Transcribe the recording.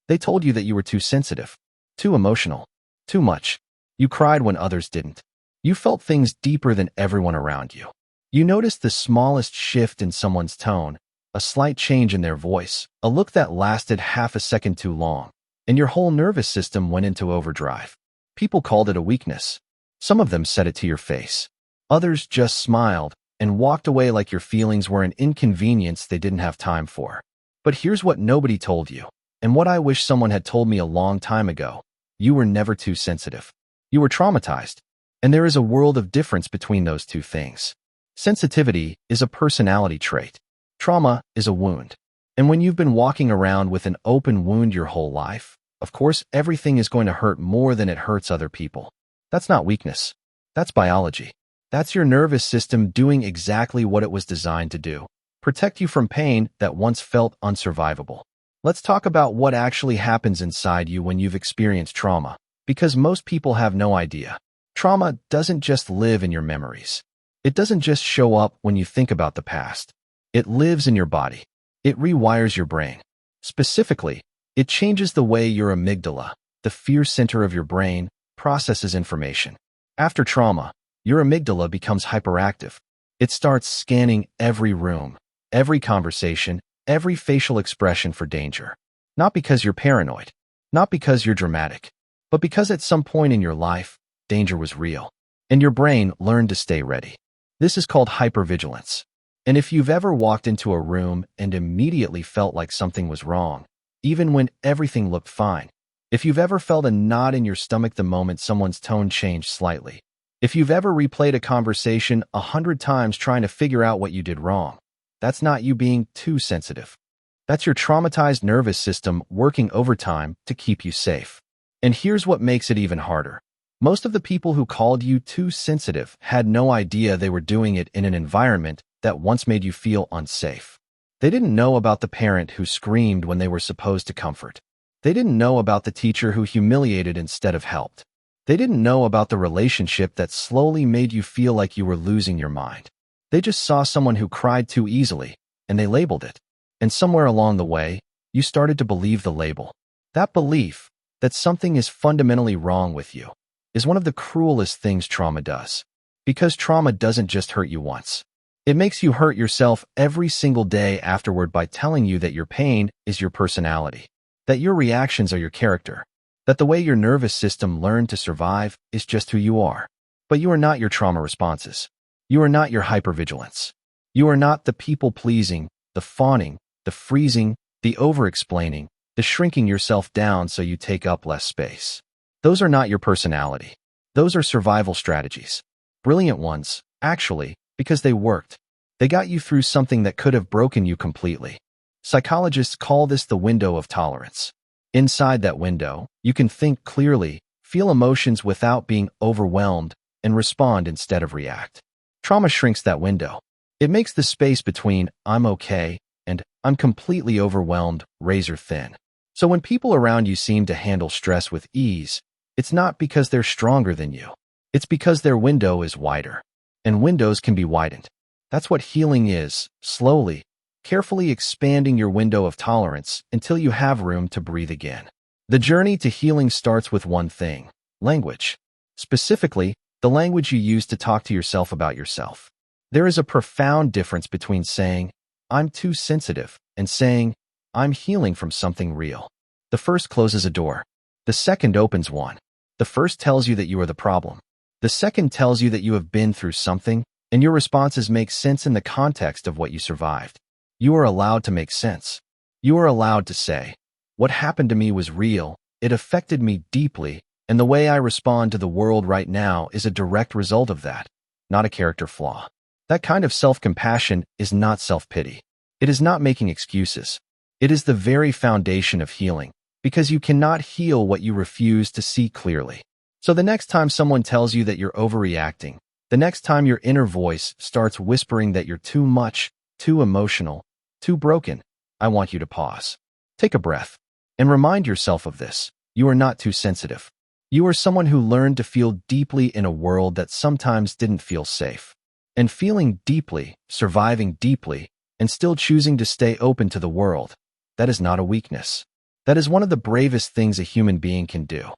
They told you that you were too sensitive, too emotional, too much. You cried when others didn't. You felt things deeper than everyone around you. You noticed the smallest shift in someone's tone, a slight change in their voice, a look that lasted half a second too long, and your whole nervous system went into overdrive. People called it a weakness. Some of them said it to your face. Others just smiled and walked away like your feelings were an inconvenience they didn't have time for. But here's what nobody told you, and what I wish someone had told me a long time ago. You were never too sensitive. You were traumatized. And there is a world of difference between those two things. Sensitivity is a personality trait. Trauma is a wound. And when you've been walking around with an open wound your whole life, of course, everything is going to hurt more than it hurts other people. That's not weakness. That's biology. That's your nervous system doing exactly what it was designed to do. Protect you from pain that once felt unsurvivable. Let's talk about what actually happens inside you when you've experienced trauma, because most people have no idea. Trauma doesn't just live in your memories. It doesn't just show up when you think about the past. It lives in your body. It rewires your brain. Specifically, it changes the way your amygdala, the fear center of your brain, processes information. After trauma, your amygdala becomes hyperactive. It starts scanning every room, every conversation, every facial expression for danger. Not because you're paranoid, not because you're dramatic, but because at some point in your life, danger was real, and your brain learned to stay ready. This is called hypervigilance. And if you've ever walked into a room and immediately felt like something was wrong, even when everything looked fine, if you've ever felt a knot in your stomach the moment someone's tone changed slightly, if you've ever replayed a conversation 100 times trying to figure out what you did wrong, that's not you being too sensitive. That's your traumatized nervous system working overtime to keep you safe. And here's what makes it even harder. Most of the people who called you too sensitive had no idea they were doing it in an environment that once made you feel unsafe. They didn't know about the parent who screamed when they were supposed to comfort. They didn't know about the teacher who humiliated instead of helped. They didn't know about the relationship that slowly made you feel like you were losing your mind. They just saw someone who cried too easily, and they labeled it. And somewhere along the way, you started to believe the label. That belief, that something is fundamentally wrong with you, is one of the cruelest things trauma does. Because trauma doesn't just hurt you once. It makes you hurt yourself every single day afterward by telling you that your pain is your personality, that your reactions are your character, that the way your nervous system learned to survive is just who you are. But you are not your trauma responses. You are not your hypervigilance. You are not the people-pleasing, the fawning, the freezing, the over-explaining, the shrinking yourself down so you take up less space. Those are not your personality. Those are survival strategies. Brilliant ones, actually, because they worked. They got you through something that could have broken you completely. Psychologists call this the window of tolerance. Inside that window, you can think clearly, feel emotions without being overwhelmed, and respond instead of react. Trauma shrinks that window. It makes the space between "I'm okay" and "I'm completely overwhelmed" razor thin. So when people around you seem to handle stress with ease, it's not because they're stronger than you. It's because their window is wider. And windows can be widened. That's what healing is, slowly, carefully expanding your window of tolerance until you have room to breathe again. The journey to healing starts with one thing: language. Specifically, the language you use to talk to yourself about yourself. There is a profound difference between saying, "I'm too sensitive," and saying, "I'm healing from something real." The first closes a door. The second opens one. The first tells you that you are the problem. The second tells you that you have been through something, and your responses make sense in the context of what you survived. You are allowed to make sense. You are allowed to say, "What happened to me was real, it affected me deeply, and the way I respond to the world right now is a direct result of that, not a character flaw." That kind of self-compassion is not self-pity. It is not making excuses. It is the very foundation of healing, because you cannot heal what you refuse to see clearly. So the next time someone tells you that you're overreacting, the next time your inner voice starts whispering that you're too much, too emotional, too broken, I want you to pause. Take a breath and remind yourself of this. You are not too sensitive. You are someone who learned to feel deeply in a world that sometimes didn't feel safe. And feeling deeply, surviving deeply, and still choosing to stay open to the world, that is not a weakness. That is one of the bravest things a human being can do.